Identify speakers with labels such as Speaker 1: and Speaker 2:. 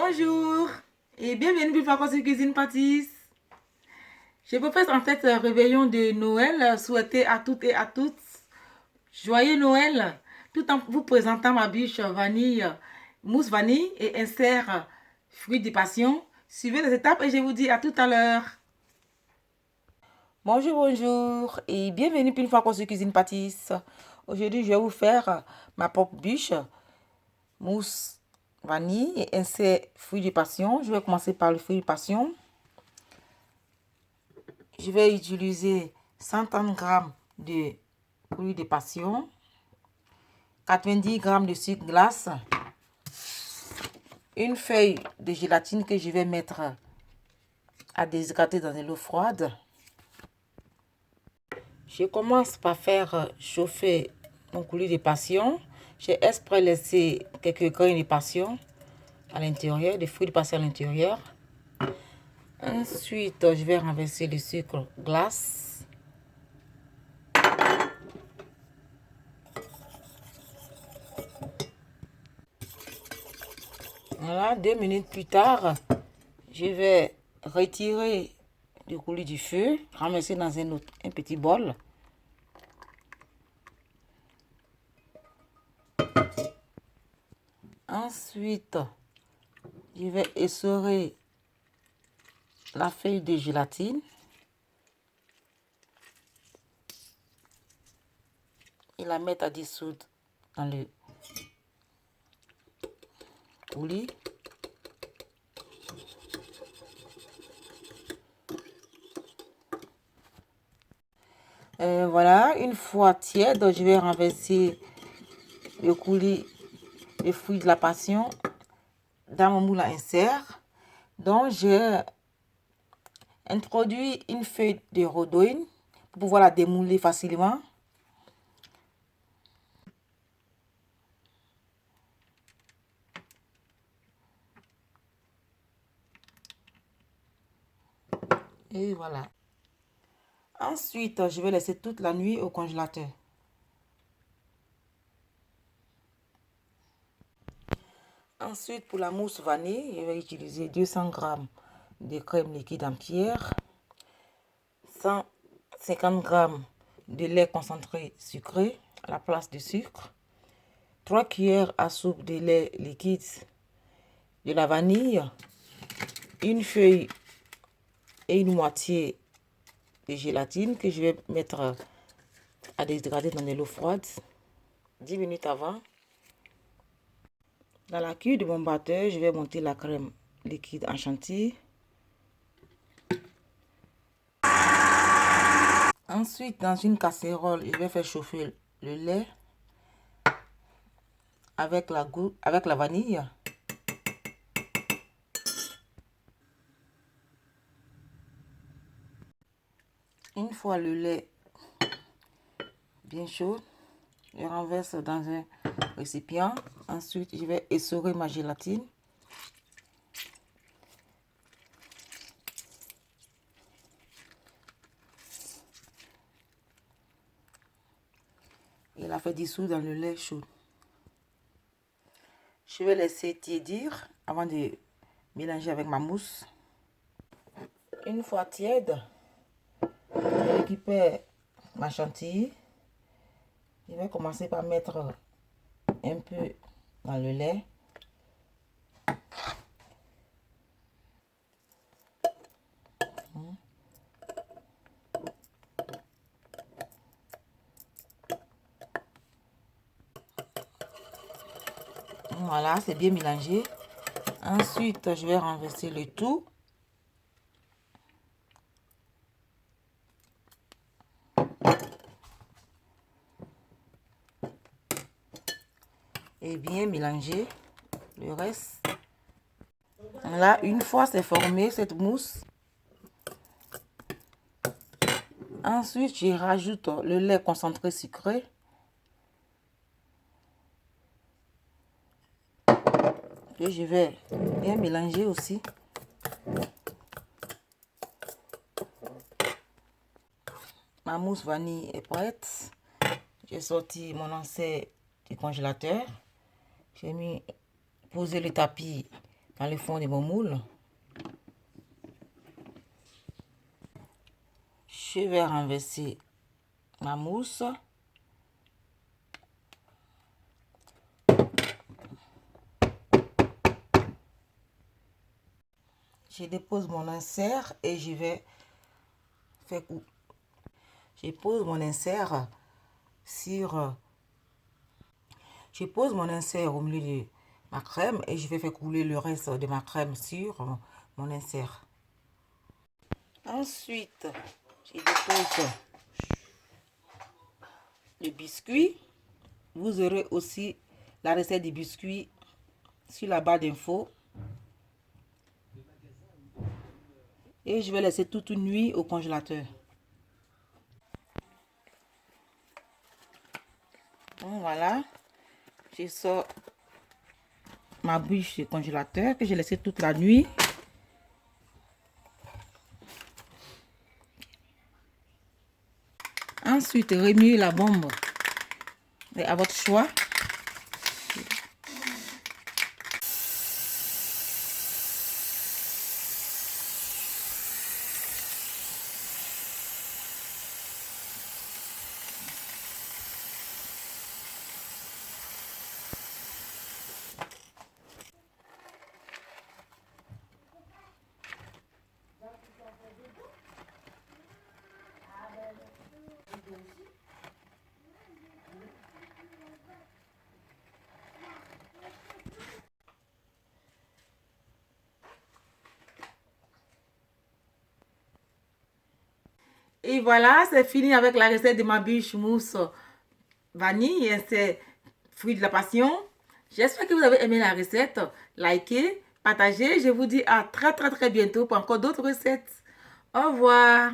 Speaker 1: Bonjour et bienvenue pour Facosi Cuisine Pâtisse. Je vous fais en fait un réveillon de Noël, souhaiter à toutes et à tous joyeux Noël, tout en vous présentant ma bûche vanille, mousse vanille et insert fruits de passion. Suivez les étapes et je vous dis à tout à l'heure. Bonjour et bienvenue pour une fois Facosi Cuisine Pâtisse. Aujourd'hui, je vais vous faire ma propre bûche, mousse vanille et insert fruits de passion. Je vais commencer par le fruit de passion. Je vais utiliser 130 g de fruits de passion, 90 g de sucre glace, une feuille de gélatine que je vais mettre à déshydrater dans de l'eau froide. Je commence par faire chauffer mon coulis de passion. J'ai exprès laissé quelques grains de passion à l'intérieur, des fruits de passion à l'intérieur. Ensuite, je vais renverser le sucre glace. Voilà, 2 minutes plus tard, je vais retirer le coulis du feu, ramasser dans un petit bol. Ensuite, je vais essorer la feuille de gélatine et la mettre à dissoudre dans le coulis. Voilà, une fois tiède, je vais renverser le coulis de fruits de la passion dans mon moule à insert. Donc, j'ai introduit une feuille de rhododine pour pouvoir la démouler facilement. Et voilà. Ensuite, je vais laisser toute la nuit au congélateur. Ensuite, pour la mousse vanille, je vais utiliser 200 g de crème liquide en pierre, 150 g de lait concentré sucré à la place du sucre, 3 cuillères à soupe de lait liquide, de la vanille, une feuille et une moitié de gélatine que je vais mettre à déshydrater dans de l'eau froide 10 minutes avant. Dans la cuve de mon batteur, je vais monter la crème liquide en chantilly. Ensuite, dans une casserole, je vais faire chauffer le lait avec la vanille. Une fois le lait bien chaud, je renverse dans un récipient. Ensuite, je vais essorer ma gélatine. Et la faire dissoudre dans le lait chaud. Je vais laisser tiédir avant de mélanger avec ma mousse. Une fois tiède, je récupère ma chantilly. Je vais commencer par mettre un peu dans le lait. Voilà, c'est bien mélangé. Ensuite, je vais renverser le tout. Et bien mélanger le reste. Là, une fois c'est formé, cette mousse. Ensuite, je rajoute le lait concentré sucré. Que je vais bien mélanger aussi. Ma mousse vanille est prête. J'ai sorti mon ancêtre du congélateur. J'ai posé le tapis dans le fond de mon moule. Je vais renverser ma mousse. Je dépose mon insert et je vais faire couper. Je pose mon insert sur... Je pose mon insert au milieu de ma crème et je vais faire couler le reste de ma crème sur mon insert. Ensuite, je dépose le biscuit. Vous aurez aussi la recette du biscuit sur la barre d'infos. Et je vais laisser toute une nuit au congélateur. Donc voilà, je sors ma bûche du congélateur que j'ai laissé toute la nuit. Ensuite, remuez la bombe à votre choix. Et voilà, c'est fini avec la recette de ma bûche mousse vanille et c'est fruits de la passion. J'espère que vous avez aimé la recette. Likez, partagez. Je vous dis à très bientôt pour encore d'autres recettes. Au revoir.